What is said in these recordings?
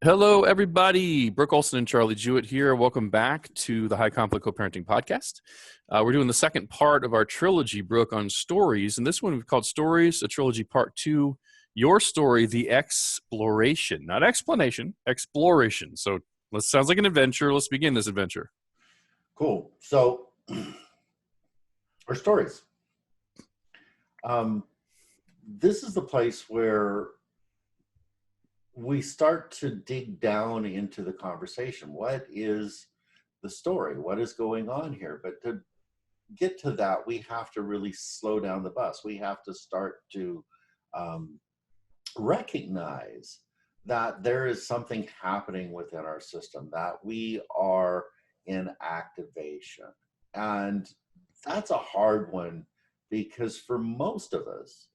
Hello, everybody. Brooke Olson and Charlie Jewett here. Welcome back to the High Conflict Co-Parenting Podcast. We're doing the second part of our trilogy, Brooke, on stories. And this one we've called Stories, a Trilogy Part 2, Your Story, the Exploration. Not explanation, exploration. So sounds like an adventure. Let's begin this adventure. Cool. So, our stories. This is the place where we start to dig down into the conversation. What is the story? What is going on here? But to get to that, we have to really slow down the bus. We have to start to recognize that there is something happening within our system, that we are in activation. And that's a hard one because for most of us,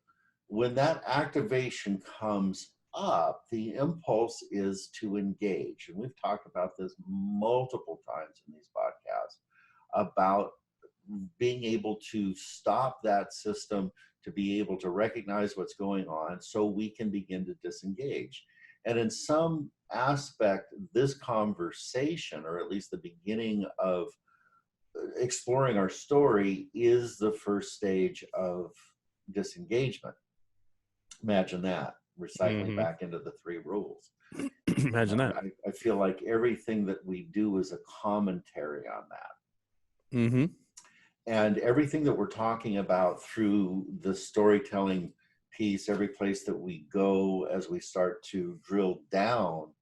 when that activation comes up, the impulse is to engage. And we've talked about this multiple times in these podcasts about being able to stop that system, to be able to recognize what's going on so we can begin to disengage. And in some aspect, this conversation, or at least the beginning of exploring our story, is the first stage of disengagement. Imagine that. Recycling back into the three rules. Imagine that. I feel like everything that we do is a commentary on that. Mm-hmm. And everything that we're talking about through the storytelling piece, every place that we go as we start to drill down,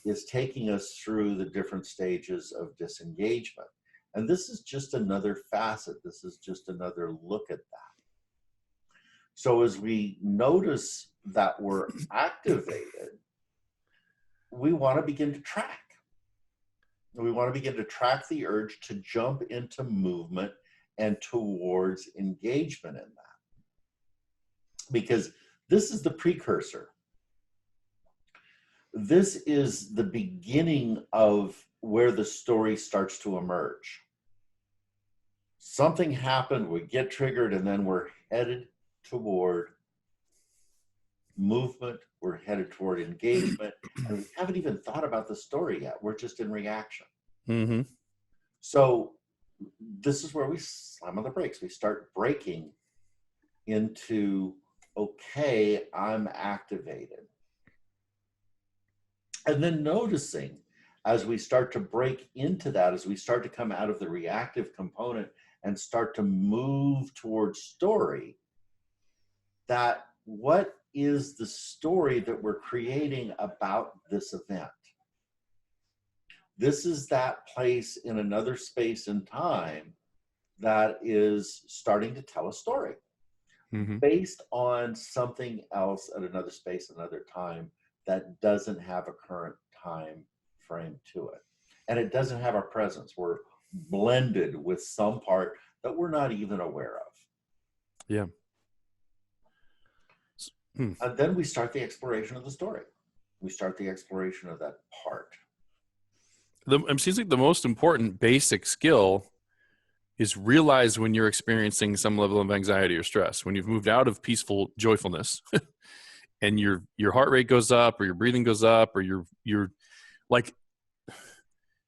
is taking us through the different stages of disengagement. And this is just another facet. This is just another look at that. So as we notice that we're activated, we want to begin to track. We want to begin to track the urge to jump into movement and towards engagement in that. Because this is the precursor. This is the beginning of where the story starts to emerge. Something happened, we get triggered, and then we're headed toward movement, we're headed toward engagement, and we haven't even thought about the story yet. We're just in reaction. Mm-hmm. So this is where we slam on the brakes. We start breaking into, okay, I'm activated. And then noticing as we start to break into that, as we start to come out of the reactive component and start to move towards story, that what is the story that we're creating about this event? This is that place in another space and time that is starting to tell a story based on something else at another space, another time that doesn't have a current time frame to it. And it doesn't have our presence. We're blended with some part that we're not even aware of. Yeah. And then we start the exploration of the story. We start the exploration of that part. It seems like the most important basic skill is realize when you're experiencing some level of anxiety or stress. When you've moved out of peaceful joyfulness and your heart rate goes up or your breathing goes up or you're like,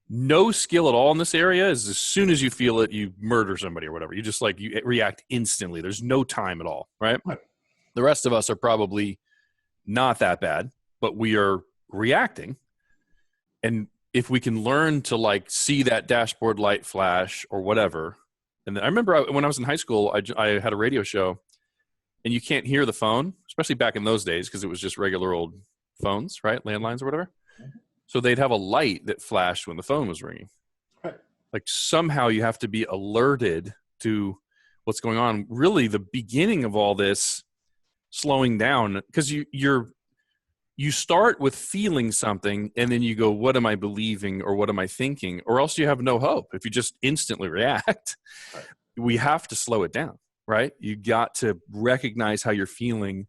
no skill at all in this area is as soon as you feel it, you murder somebody or whatever. You just you react instantly. There's no time at all, right? The rest of us are probably not that bad, but we are reacting. And if we can learn to see that dashboard light flash or whatever. And I remember when I was in high school, I had a radio show and you can't hear the phone, especially back in those days, because it was just regular old phones, right? Landlines or whatever. So they'd have a light that flashed when the phone was ringing. Right. Somehow you have to be alerted to what's going on. Really the beginning of all this slowing down, because you start with feeling something and then you go, what am I believing or what am I thinking? Or else you have no hope if you just instantly react. Right. We have to slow it down, right? You got to recognize how you're feeling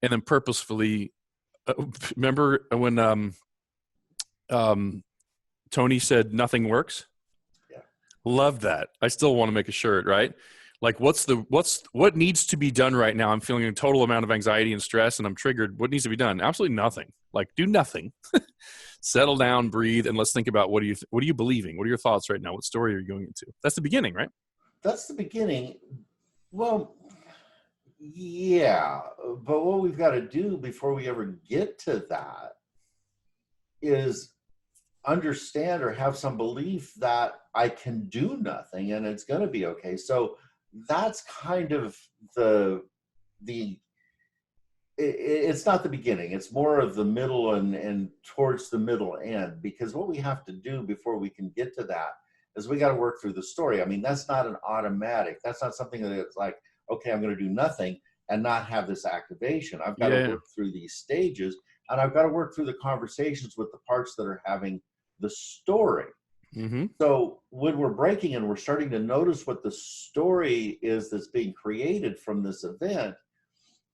and then purposefully remember when Tony said nothing works? Yeah. Love that. I still want to make a shirt, right? What needs to be done right now? I'm feeling a total amount of anxiety and stress and I'm triggered. What needs to be done? Absolutely nothing. Do nothing. Settle down, breathe, and let's think about what are you believing? What are your thoughts right now? What story are you going into? That's the beginning, right? That's the beginning. Well, yeah, but what we've got to do before we ever get to that is understand or have some belief that I can do nothing and it's going to be okay. So that's kind of the it's not the beginning, it's more of the middle and towards the middle end, because what we have to do before we can get to that is we got to work through the story. I mean, that's not an automatic, that's not something that it's like, okay, I'm going to do nothing and not have this activation. I've got to work through these stages, and I've got to work through the conversations with the parts that are having the story. Mm-hmm. So when we're breaking and we're starting to notice what the story is that's being created from this event,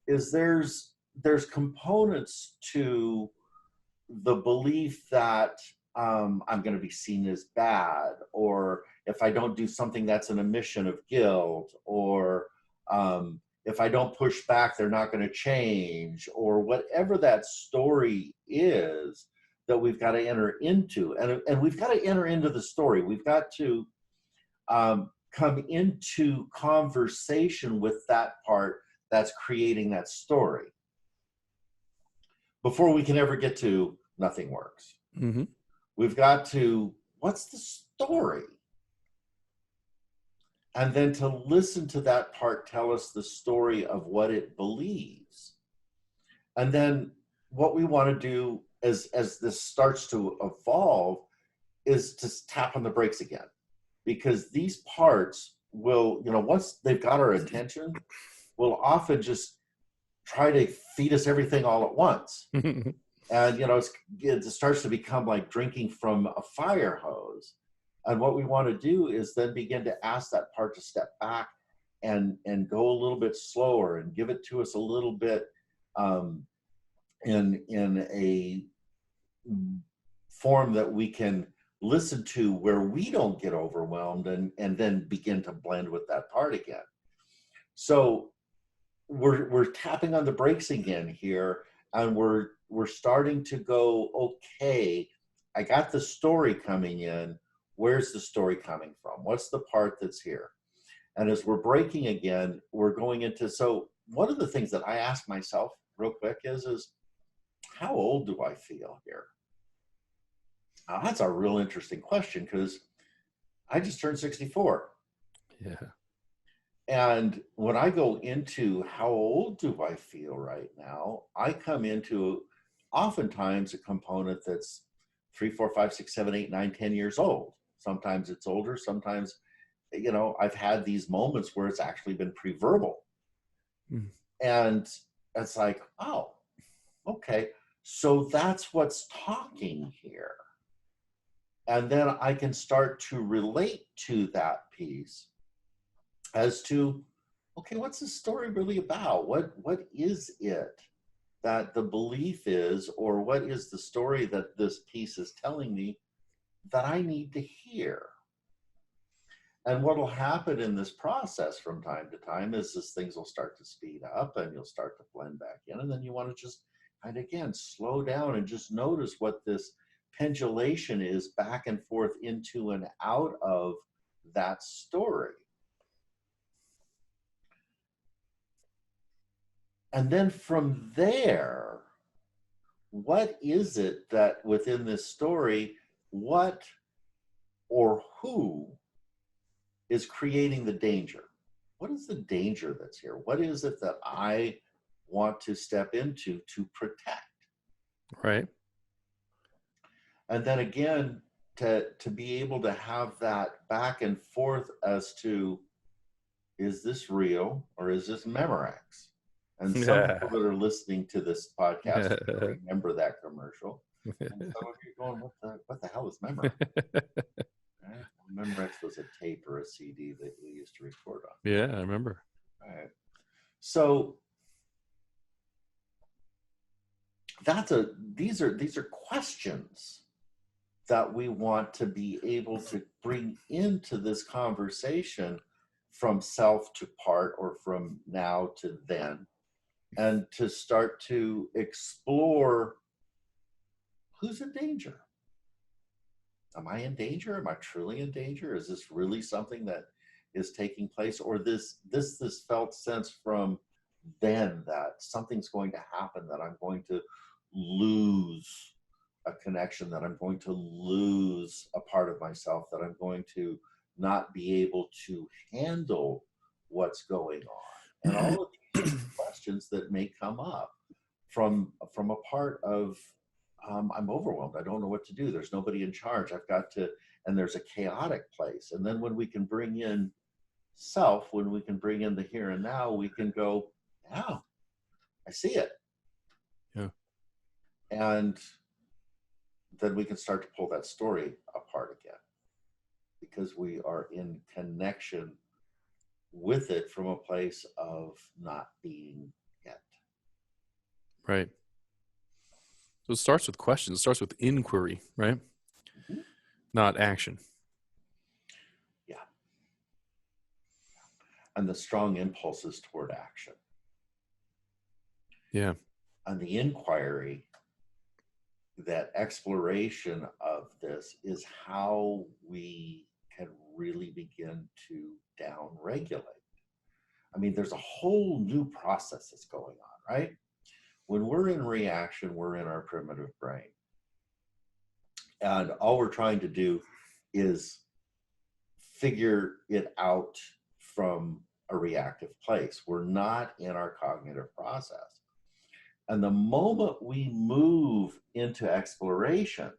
is there's components to the belief that I'm going to be seen as bad, or if I don't do something that's an emission of guilt, or if I don't push back, they're not going to change, or whatever that story is that we've got to enter into. And we've got to enter into the story. We've got to come into conversation with that part that's creating that story before we can ever get to nothing works. Mm-hmm. We've got to, what's the story? And then to listen to that part tell us the story of what it believes. And then what we want to do as this starts to evolve is to tap on the brakes again. Because these parts will, once they've got our attention, will often just try to feed us everything all at once. And, it starts to become like drinking from a fire hose. And what we want to do is then begin to ask that part to step back and go a little bit slower and give it to us a little bit in a form that we can listen to, where we don't get overwhelmed, and then begin to blend with that part again. So we're tapping on the brakes again here, and we're starting to go, okay, I got the story coming in. Where's the story coming from? What's the part that's here? And as we're breaking again, we're going into, so one of the things that I ask myself real quick is how old do I feel here? That's a real interesting question, because I just turned 64. Yeah. And when I go into how old do I feel right now, I come into oftentimes a component that's 3, 4, 5, 6, 7, 8, 9, 10 years old. Sometimes it's older. Sometimes, I've had these moments where it's actually been pre-verbal. And it's like, oh, okay. So that's what's talking here. And then I can start to relate to that piece as to, okay, what's the story really about? What is it that the belief is, or what is the story that this piece is telling me that I need to hear? And what will happen in this process from time to time is things will start to speed up, and you'll start to blend back in. And then you want to just kind of, again, slow down and just notice what this pendulation is back and forth into and out of that story. And then from there, what is it that within this story, what or who is creating the danger? What is the danger that's here? What is it that I want to step into to protect? Right. And then again, to be able to have that back and forth as to, is this real or is this Memorex? And some people that are listening to this podcast remember that commercial. And some of you are going, what the hell is Memorex? Right? Memorex was a tape or a CD that we used to record on. Yeah, I remember. All right. So these are questions that we want to be able to bring into this conversation from self to part, or from now to then, and to start to explore who's in danger? Am I in danger? Am I truly in danger? Is this really something that is taking place? Or this felt sense from then that something's going to happen, that I'm going to lose a connection, that I'm going to lose a part of myself, that I'm going to not be able to handle what's going on. And all of these questions that may come up from a part of I'm overwhelmed. I don't know what to do. There's nobody in charge. I've got to, and there's a chaotic place. And then when we can bring in self, when we can bring in the here and now, we can go, yeah, I see it. Yeah. And then we can start to pull that story apart again, because we are in connection with it from a place of not being yet. Right. So it starts with questions. It starts with inquiry, right? Mm-hmm. Not action. Yeah. And the strong impulses toward action. Yeah. And the inquiry, that exploration of this, is how we can really begin to down-regulate. I mean, there's a whole new process that's going on, right? When we're in reaction, we're in our primitive brain. And all we're trying to do is figure it out from a reactive place. We're not in our cognitive process. And the moment we move into exploration,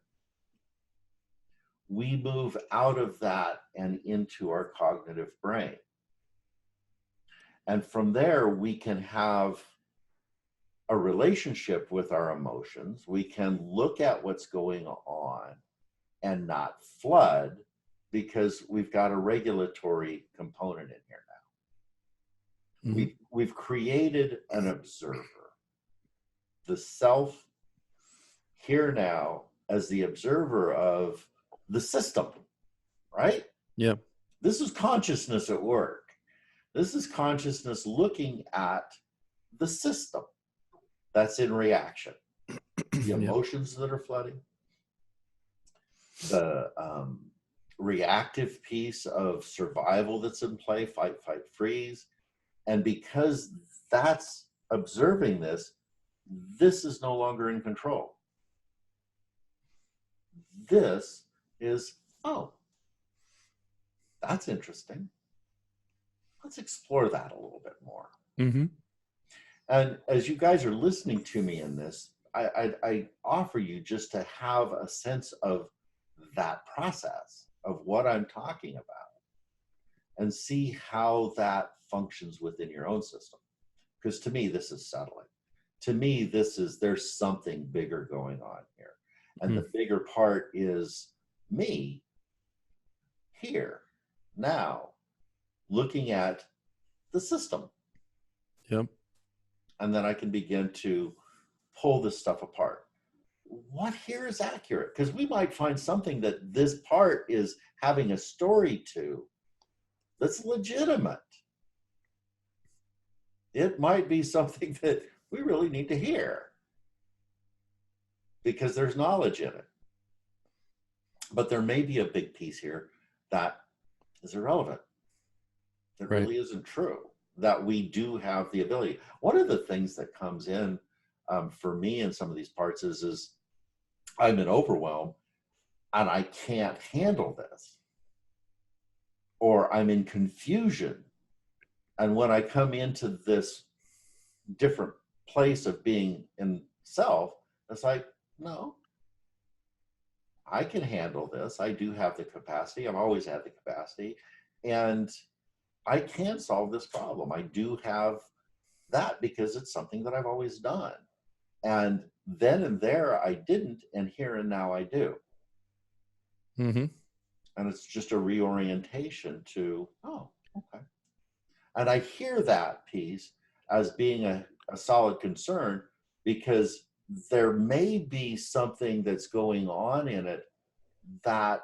we move out of that and into our cognitive brain. And from there, we can have a relationship with our emotions. We can look at what's going on and not flood, because we've got a regulatory component in here now. Mm-hmm. We've created an observer, the self here now as the observer of the system, right? Yeah. This is consciousness at work. This is consciousness looking at the system that's in reaction. The emotions that are flooding, the reactive piece of survival that's in play, fight, freeze. And because that's observing this, this is no longer in control. This is, oh, that's interesting. Let's explore that a little bit more. Mm-hmm. And as you guys are listening to me in this, I offer you just to have a sense of that process of what I'm talking about, and see how that functions within your own system. Because to me, this is settling. To me, there's something bigger going on here. And the bigger part is me here, now, looking at the system. Yep. And then I can begin to pull this stuff apart. What here is accurate? Because we might find something that this part is having a story to that's legitimate. It might be something that we really need to hear because there's knowledge in it. But there may be a big piece here that is irrelevant. That really isn't true. That we do have the ability. One of the things that comes in for me in some of these parts is I'm in overwhelm and I can't handle this. Or I'm in confusion. And when I come into this different place of being in self, it's like, no, I can handle this. I do have the capacity. I've always had the capacity. And I can solve this problem. I do have that because it's something that I've always done. And then and there I didn't, and here and now I do. Mm-hmm. And it's just a reorientation to, oh, okay. And I hear that piece as being a solid concern, because there may be something that's going on in it that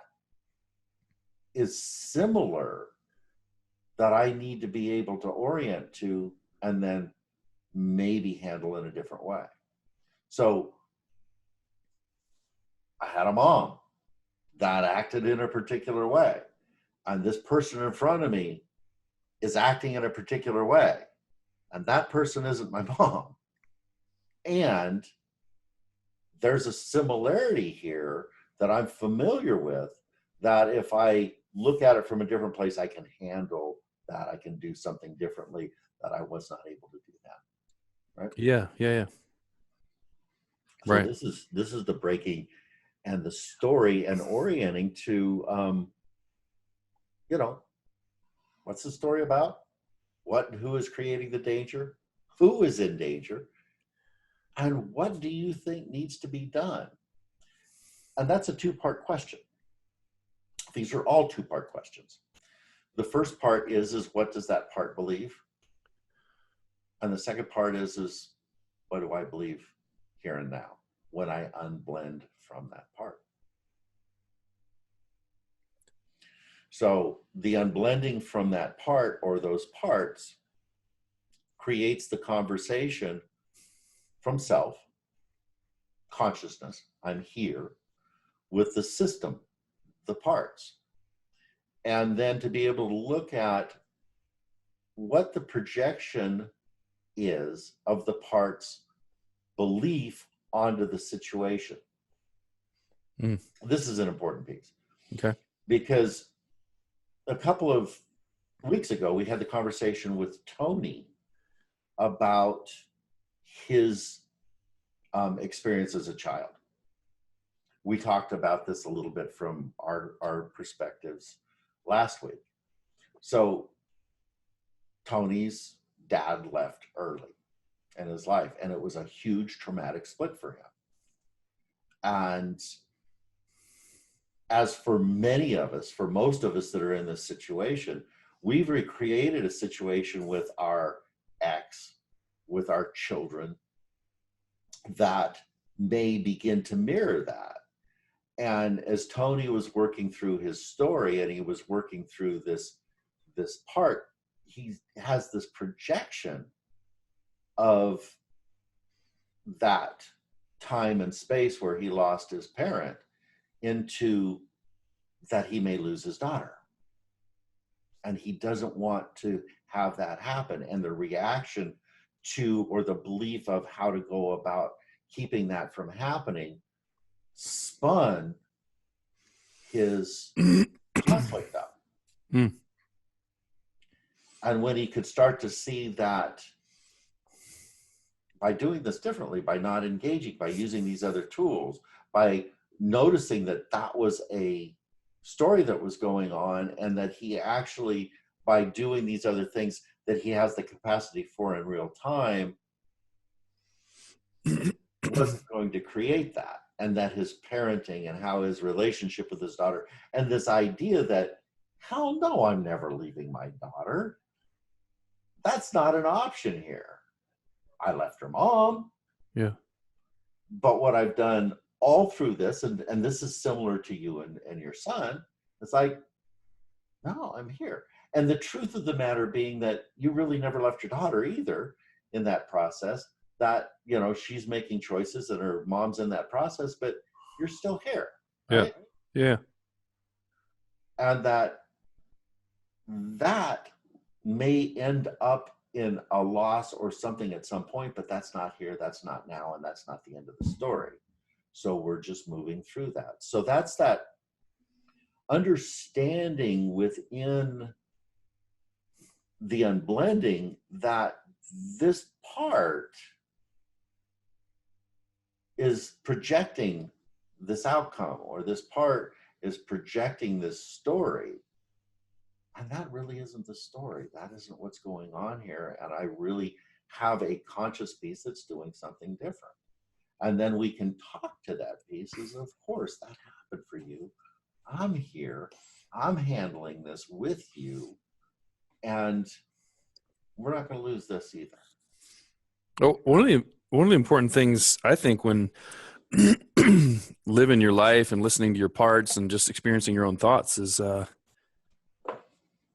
is similar that I need to be able to orient to and then maybe handle in a different way. So I had a mom that acted in a particular way, and this person in front of me is acting in a particular way, and that person isn't my mom. And there's a similarity here that I'm familiar with, that if I look at it from a different place, I can handle that. I can do something differently that I was not able to do that. Right? Yeah. So Right. this is the breaking and the story and orienting to, what's the story about? Who is creating the danger? Who is in danger? And what do you think needs to be done? And that's a two-part question. These are all two-part questions. The first part is what does that part believe? And the second part is what do I believe here and now when I unblend from that part? So the unblending from that part or those parts creates the conversation from self, consciousness, I'm here, with the system, the parts. And then to be able to look at what the projection is of the parts' belief onto the situation. This is an important piece. Okay. Because a couple of weeks ago, we had the conversation with Tony about his experience as a child. We talked about this a little bit from our perspectives last week. So Tony's dad left early in his life, and it was a huge traumatic split for him. And as for many of us, for most of us that are in this situation, we've recreated a situation with our ex, with our children, that may begin to mirror that. And as Tony was working through his story and he was working through this part, he has this projection of that time and space where he lost his parent into that he may lose his daughter. And he doesn't want to have that happen. And the reaction to, or the belief of how to go about keeping that from happening, spun his conflict up. And when he could start to see that by doing this differently, by not engaging, by using these other tools, by noticing that that was a story that was going on, and that he actually, by doing these other things that he has the capacity for in real time, wasn't going to create that. And that his parenting and how his relationship with his daughter, and this idea that, hell no, I'm never leaving my daughter. That's not an option here. I left her mom. Yeah. But what I've done all through this, and this is similar to you and your son, it's like, no, I'm here. And the truth of the matter being that you really never left your daughter either in that process, that, she's making choices and her mom's in that process, but you're still here. Right? Yeah. And that may end up in a loss or something at some point, but that's not here, that's not now, and that's not the end of the story. So we're just moving through that. So that's that understanding within the unblending that this part is projecting this outcome, or this part is projecting this story. And that really isn't the story. That isn't what's going on here. And I really have a conscious piece that's doing something different. And then we can talk to that piece as, of course, that happened for you. I'm here. I'm handling this with you. And we're not going to lose this either. Oh, one of the important things, I think, when living your life and listening to your parts and just experiencing your own thoughts is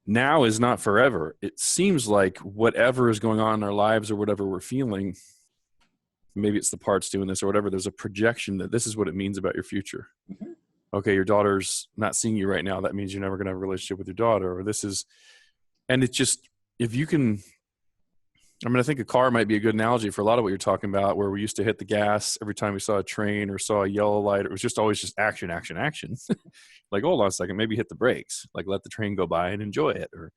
now is not forever. It seems like whatever is going on in our lives or whatever we're feeling maybe it's the parts doing this or whatever, there's a projection that this is what it means about your future. Mm-hmm. Okay, your daughter's not seeing you right now. That means you're never going to have a relationship with your daughter, or this is, and it's just, if you can, I mean, I think a car might be a good analogy for a lot of what you're talking about, where we used to hit the gas every time we saw a train or saw a yellow light. It was just always just action, action, action. Like, hold on a second, maybe hit the brakes, like let the train go by and enjoy it, or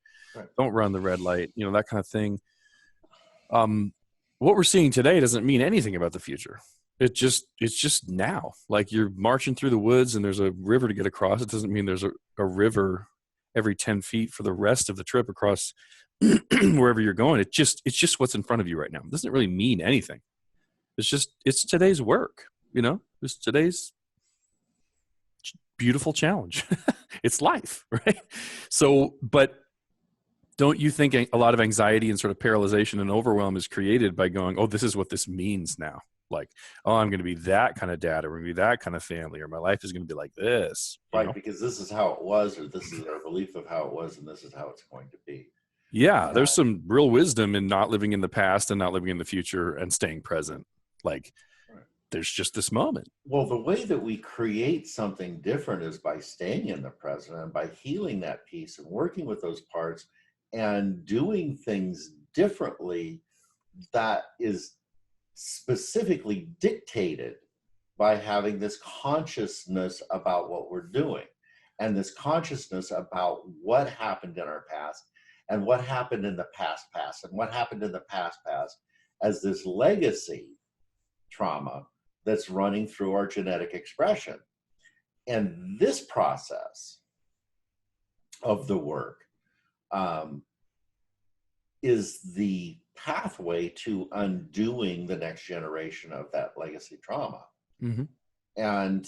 don't run the red light, you know, that kind of thing. What we're seeing today doesn't mean anything about the future. It's just now. Like, you're marching through the woods and there's a river to get across. It doesn't mean there's a river every 10 feet for the rest of the trip across wherever you're going. It's just what's in front of you right now. It doesn't really mean anything. It's today's work, you know, it's today's beautiful challenge. It's life, right? So, but don't you think a lot of anxiety and sort of paralyzation and overwhelm is created by going, oh, this is what this means now? Like, oh, I'm going to be that kind of dad, or we're going to be that kind of family, or my life is going to be like this. Right, because this is how it was, or this is our belief of how it was, and this is how it's going to be. Yeah, there's some real wisdom in not living in the past and not living in the future and staying present. Like, there's just this moment. Well, the way that we create something different is by staying in the present and by healing that piece and working with those parts and doing things differently that is specifically dictated by having this consciousness about what we're doing, and this consciousness about what happened in our past and what happened in the past and what happened in the past as this legacy trauma that's running through our genetic expression. And this process of the work is the pathway to undoing the next generation of that legacy trauma. Mm-hmm. And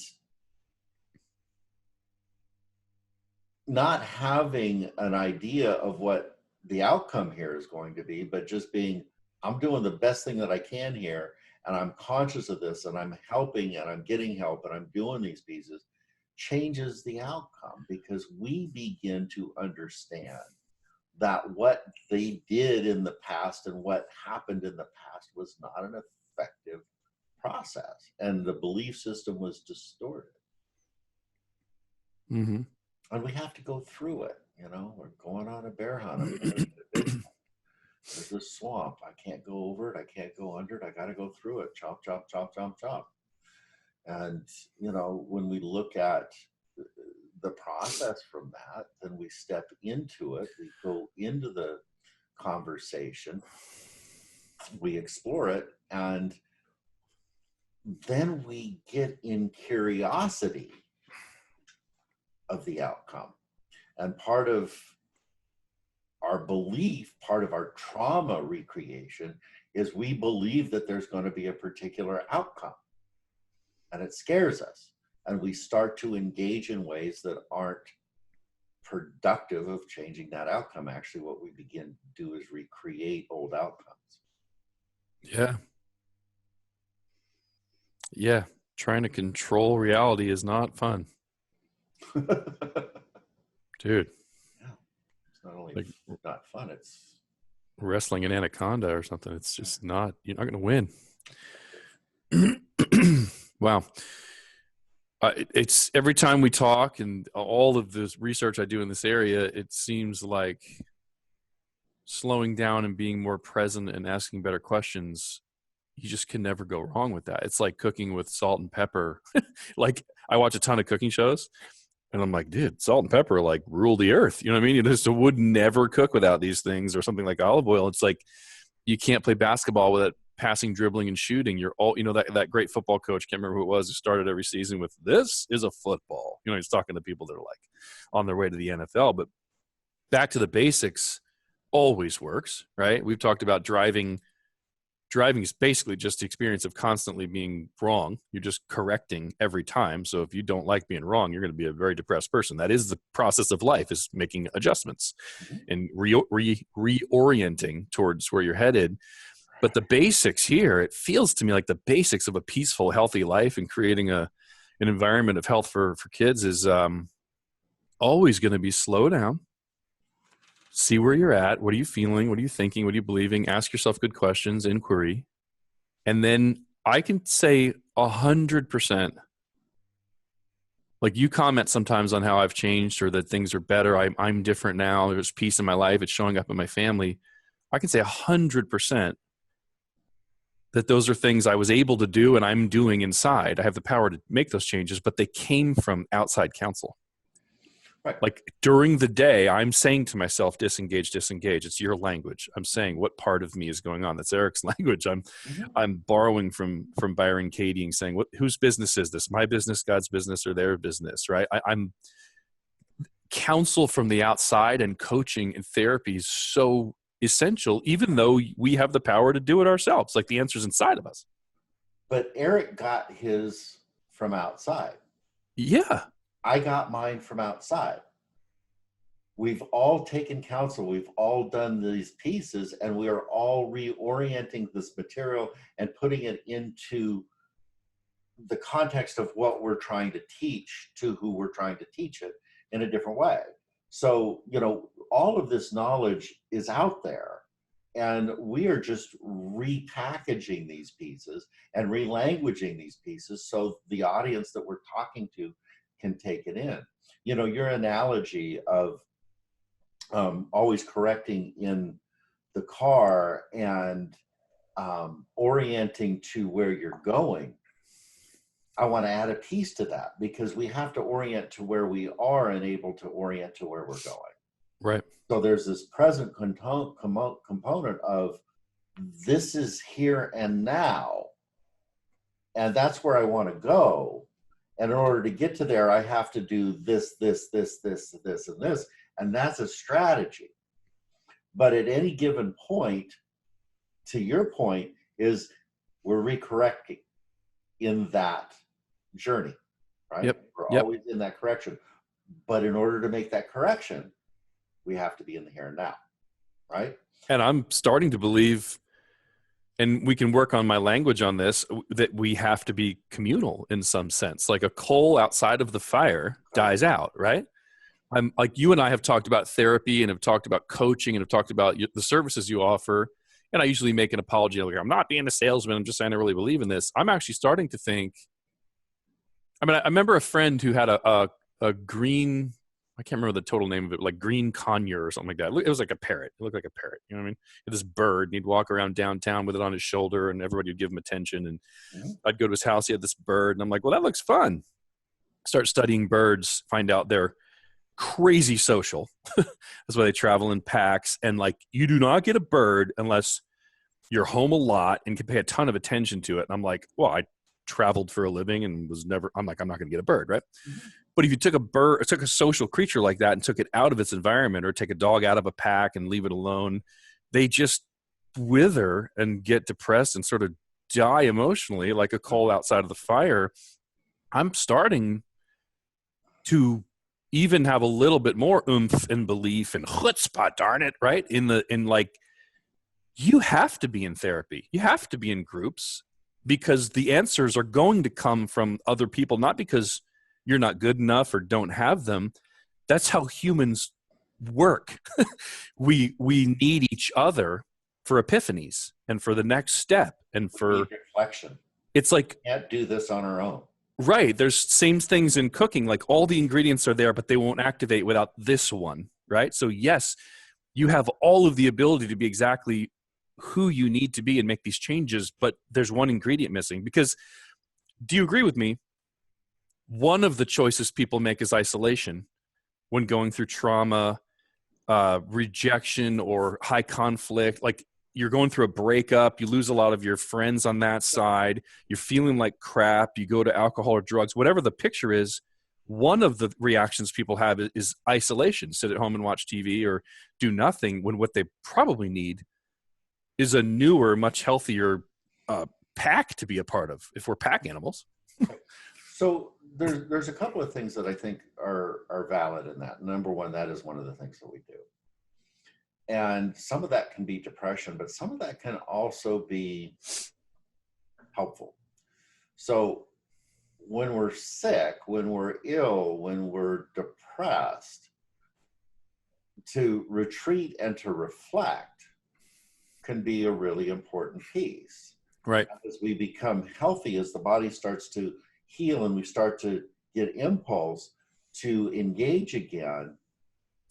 not having an idea of what the outcome here is going to be, but just being, I'm doing the best thing that I can here, and I'm conscious of this, and I'm helping, and I'm getting help, and I'm doing these pieces, changes the outcome, because we begin to understand that what they did in the past and what happened in the past was not an effective process, and the belief system was distorted. Mm-hmm. And we have to go through it. You know, we're going on a bear hunt. There's this swamp. I can't go over it. I can't go under it. I got to go through it. Chop, chop, chop, chop, chop. And, you know, when we look at the process from that, then we step into it. We go into the conversation. We explore it. And then we get in curiosity of the outcome. And part of our belief, part of our trauma recreation, is we believe that there's going to be a particular outcome. And it scares us. And we start to engage in ways that aren't productive of changing that outcome. Actually, what we begin to do is recreate old outcomes. Yeah. Yeah. Trying to control reality is not fun. Dude. Yeah. It's not only not fun, it's wrestling an anaconda or something. It's just not, you're not going to win. Wow. It's every time we talk and all of this research I do in this area, it seems like slowing down and being more present and asking better questions, you just can never go wrong with that. It's like cooking with salt and pepper. Like, I watch a ton of cooking shows and I'm like, dude, salt and pepper like rule the earth. You know what I mean? You just would never cook without these things, or something like olive oil. It's like, you can't play basketball without passing, dribbling, and shooting. You're all, you know, that great football coach, can't remember who it was, who started every season with, this is a football. You know, he's talking to people that are like on their way to the NFL. But back to the basics always works, right? We've talked about driving is basically just the experience of constantly being wrong. You're just correcting every time. So if you don't like being wrong, you're going to be a very depressed person. That is the process of life, is making adjustments and reorienting towards where you're headed. But the basics here, it feels to me like the basics of a peaceful, healthy life and creating an environment of health for kids is always going to be slow down. See where you're at. What are you feeling? What are you thinking? What are you believing? Ask yourself good questions, inquiry. And then I can say 100%. Like you comment sometimes on how I've changed or that things are better. I'm different now. There's peace in my life. It's showing up in my family. I can say 100% that those are things I was able to do and I'm doing inside. I have the power to make those changes, but they came from outside counsel. Right. Like during the day, I'm saying to myself, disengage, disengage. It's your language. I'm saying what part of me is going on. That's Eric's language. I'm borrowing from Byron Katie and saying, whose business is this? My business, God's business, or their business, right? I'm counsel from the outside, and coaching and therapy is so essential, even though we have the power to do it ourselves. Like the answer's inside of us. But Eric got his from outside. Yeah. I got mine from outside. We've all taken counsel. We've all done these pieces, and we are all reorienting this material and putting it into the context of what we're trying to teach to who we're trying to teach it in a different way. So, all of this knowledge is out there, and we are just repackaging these pieces and relanguaging these pieces so the audience that we're talking to can take it in. Your analogy of always correcting in the car and orienting to where you're going, I want to add a piece to that, because we have to orient to where we are and able to orient to where we're going. Right. So there's this present component of this is here and now, and that's where I want to go. And in order to get to there, I have to do this, this, this, this, this, and this. And that's a strategy. But at any given point, to your point, is we're recorrecting in that journey, right? Yep. We're always in that correction. But in order to make that correction, we have to be in the here and now, right? And I'm starting to believe, and we can work on my language on this, that we have to be communal in some sense. Like a coal outside of the fire dies out, right? I'm like, you and I have talked about therapy and have talked about coaching and have talked about the services you offer. And I usually make an apology. Like, I'm not being a salesman. I'm just saying I really believe in this. I'm actually starting to think, I remember a friend who had a green, I can't remember the total name of it, like green conure or something like that. It was like a parrot. It looked like a parrot. You know what I mean? This bird, and he'd walk around downtown with it on his shoulder, and everybody would give him attention. And I'd go to his house. He had this bird, and I'm like, well, that looks fun. Start studying birds, find out they're crazy social. That's why they travel in packs. And like, you do not get a bird unless you're home a lot and can pay a ton of attention to it. And I'm like, well, I traveled for a living and I'm not going to get a bird, right? But if you took a social creature like that and took it out of its environment, or take a dog out of a pack and leave it alone, they just wither and get depressed and sort of die emotionally, like a coal outside of the fire. I'm starting to even have a little bit more oomph and belief and chutzpah, darn it, right? You have to be in therapy. You have to be in groups, because the answers are going to come from other people, not because you're not good enough or don't have them. That's how humans work. We need each other for epiphanies and for the next step and for reflection. It's like, we can't do this on our own. Right. There's same things in cooking. Like all the ingredients are there, but they won't activate without this one. Right. So yes, you have all of the ability to be exactly who you need to be and make these changes, but there's one ingredient missing. Because do you agree with me? One of the choices people make is isolation when going through trauma, rejection, or high conflict. Like you're going through a breakup, you lose a lot of your friends on that side, you're feeling like crap, you go to alcohol or drugs, whatever the picture is. One of the reactions people have is isolation, sit at home and watch TV or do nothing, when what they probably need is a newer, much healthier pack to be a part of, if we're pack animals. So there's a couple of things that I think are valid in that. Number one, that is one of the things that we do. And some of that can be depression, but some of that can also be helpful. So when we're sick, when we're ill, when we're depressed, to retreat and to reflect can be a really important piece. Right. As we become healthy, as the body starts to heal and we start to get impulse to engage again,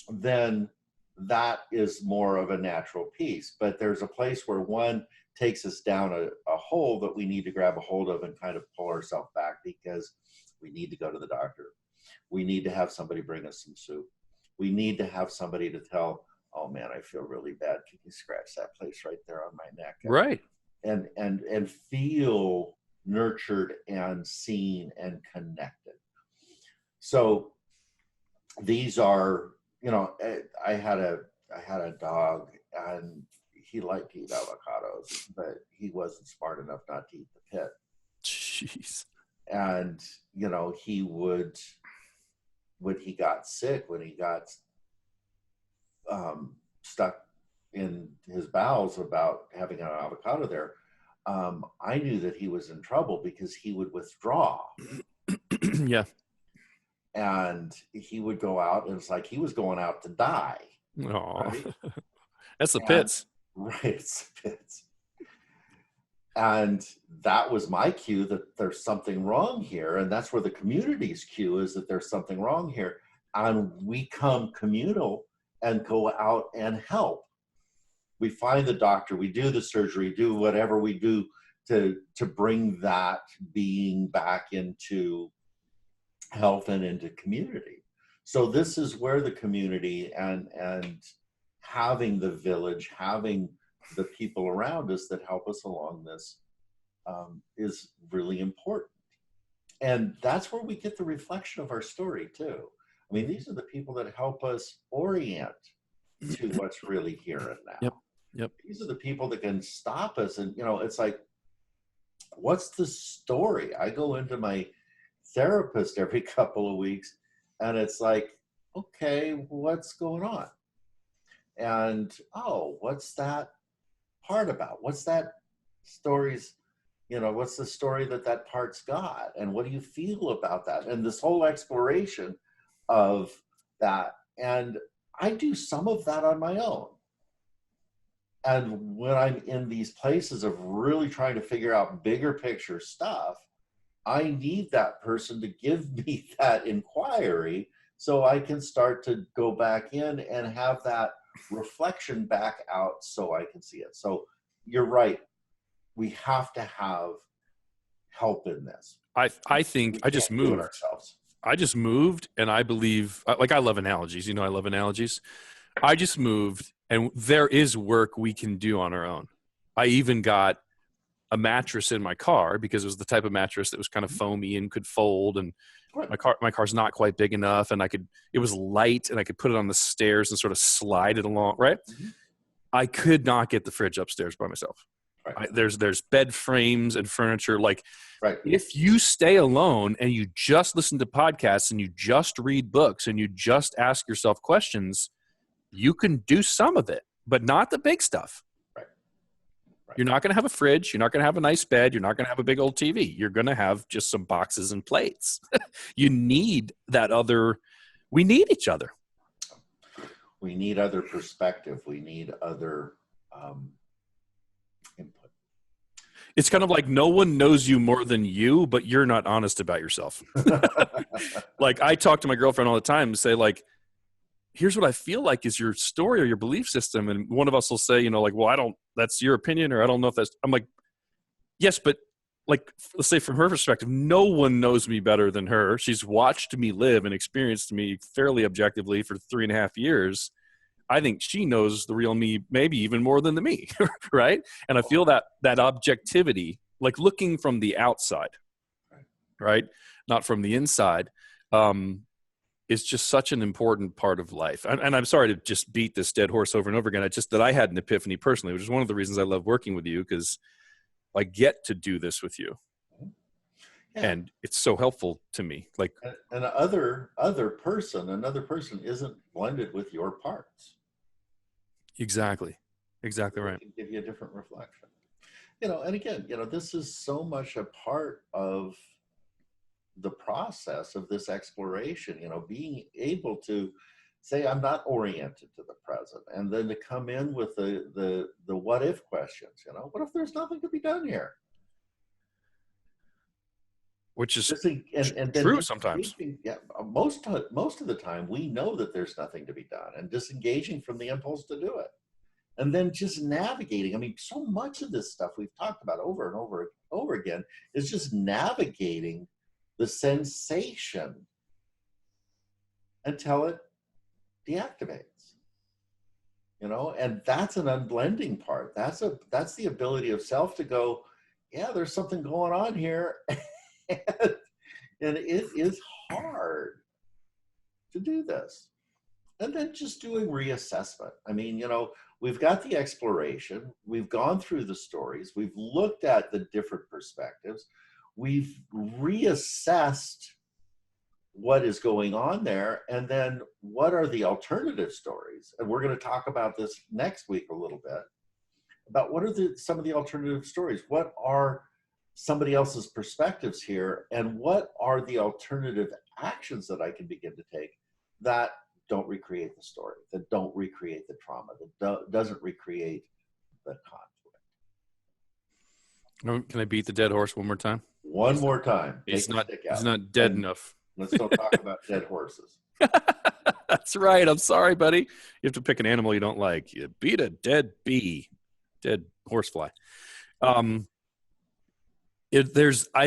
then that is more of a natural piece. But there's a place where one takes us down a hole that we need to grab a hold of and kind of pull ourselves back, because we need to go to the doctor. We need to have somebody bring us some soup. We need to have somebody to tell, oh man, I feel really bad. Can you scratch that place right there on my neck? Right. And feel nurtured and seen and connected. So these are, I had a dog, and he liked to eat avocados, but he wasn't smart enough not to eat the pit. Jeez. And he would, when he got sick, when he got stuck in his bowels about having an avocado there, I knew that he was in trouble because he would withdraw. Yeah. And he would go out, and it's like he was going out to die. Oh, right? That's the pits. Right, it's the pits. And that was my cue that there's something wrong here. And that's where the community's cue is, that there's something wrong here. And we come communal and go out and help. We find the doctor, we do the surgery, do whatever we do to bring that being back into health and into community. So this is where the community and having the village, having the people around us that help us along this is really important. And that's where we get the reflection of our story too. I mean, these are the people that help us orient to what's really here and now. Yep. These are the people that can stop us. And, it's like, what's the story? I go into my therapist every couple of weeks, and it's like, okay, what's going on? And, what's that part about? What's that story's, what's the story that part's got? And what do you feel about that? And this whole exploration of that. And I do some of that on my own. And when I'm in these places of really trying to figure out bigger picture stuff, I need that person to give me that inquiry so I can start to go back in and have that reflection back out so I can see it. So you're right. We have to have help in this. I think I just moved. I just moved, and I believe, like, I love analogies. I love analogies. I just moved, and there is work we can do on our own. I even got a mattress in my car because it was the type of mattress that was kind of foamy and could fold, and my car's not quite big enough, and it was light, and I could put it on the stairs and sort of slide it along, right? Mm-hmm. I could not get the fridge upstairs by myself. Right. There's bed frames and furniture. Like, right. If you stay alone and you just listen to podcasts and you just read books and you just ask yourself questions, you can do some of it, but not the big stuff. Right. You're not going to have a fridge. You're not going to have a nice bed. You're not going to have a big old TV. You're going to have just some boxes and plates. You need that other. We need each other. We need other perspective. We need other input. It's kind of like no one knows you more than you, but you're not honest about yourself. Like, I talk to my girlfriend all the time and say, like, here's what I feel like is your story or your belief system. And one of us will say, like, well, that's your opinion, or I don't know if that's, I'm like, yes, but like, let's say from her perspective, no one knows me better than her. She's watched me live and experienced me fairly objectively for 3.5 years. I think she knows the real me, maybe even more than the me, right? And I feel that objectivity, like looking from the outside, right? Not from the inside, is just such an important part of life. And I'm sorry to just beat this dead horse over and over again. It's just that I had an epiphany personally, which is one of the reasons I love working with you, because I get to do this with you. Yeah. And it's so helpful to me. Like, another person isn't blended with your parts. Exactly right. It can give you a different reflection. And again, this is so much a part of the process of this exploration, being able to say, I'm not oriented to the present, and then to come in with the what if questions. What if there's nothing to be done here? which is And then true sometimes. disengaging, yeah, most of the time we know that there's nothing to be done, and disengaging from the impulse to do it, and then just navigating. I mean, so much of this stuff we've talked about over and over again is just navigating the sensation until it deactivates. You know, and that's an unblending part. That's the ability of self to go, yeah, there's something going on here. And it is hard to do this. And then just doing reassessment. I mean, you know, we've got the exploration, we've gone through the stories, we've looked at the different perspectives, we've reassessed what is going on there, and then what are the alternative stories. And we're going to talk about this next week a little bit, about what are some of the alternative stories. What are somebody else's perspectives here, and what are the alternative actions that I can begin to take that don't recreate the story, that don't recreate the trauma, that doesn't recreate the conflict. Can I beat the dead horse one more time? One more time. He's not dead enough. Let's don't talk about dead horses. That's right. I'm sorry, buddy. You have to pick an animal you don't like. You beat a dead bee, dead horsefly. I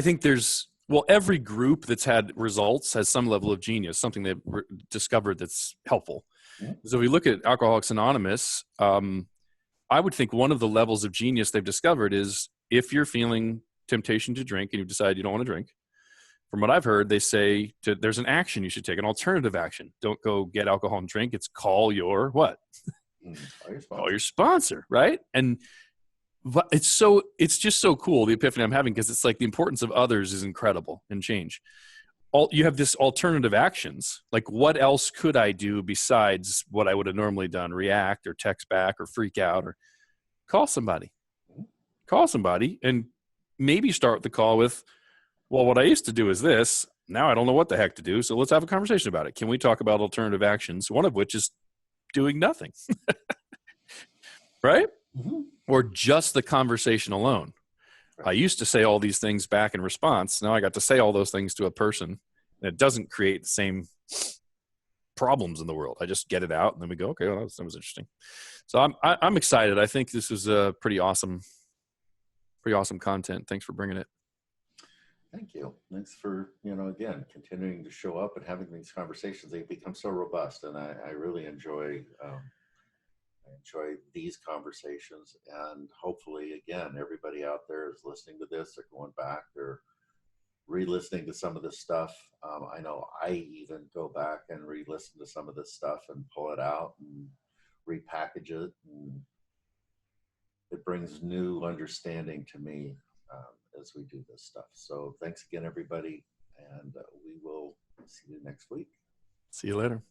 think there's every group that's had results has some level of genius, something they've discovered that's helpful. Mm-hmm. So if we look at Alcoholics Anonymous, I would think one of the levels of genius they've discovered is if you're feeling temptation to drink and you decide you don't want to drink, from what I've heard, they say there's an action you should take, an alternative action. Don't go get alcohol and drink. It's call your what? Call your sponsor, right? And it's just so cool, the epiphany I'm having, because it's like the importance of others is incredible and change. You have this alternative actions. Like, what else could I do besides what I would have normally done? React or text back or freak out or call somebody. Call somebody and maybe start the call with, well, what I used to do is this. Now I don't know what the heck to do. So let's have a conversation about it. Can we talk about alternative actions? One of which is doing nothing. Right? Mm-hmm. Or just the conversation alone. I used to say all these things back in response. Now I got to say all those things to a person. And it doesn't create the same problems in the world. I just get it out and then we go, okay, well, that was interesting. So I'm excited. I think this is a pretty awesome content. Thanks for bringing it. Thank you. Thanks for, again, continuing to show up and having these conversations. They become so robust, and I really enjoy these conversations. And hopefully, again, everybody out there is listening to this. They're going back. They're re-listening to some of this stuff. I know I even go back and re-listen to some of this stuff and pull it out and repackage it. And it brings new understanding to me as we do this stuff. So thanks again, everybody. And we will see you next week. See you later.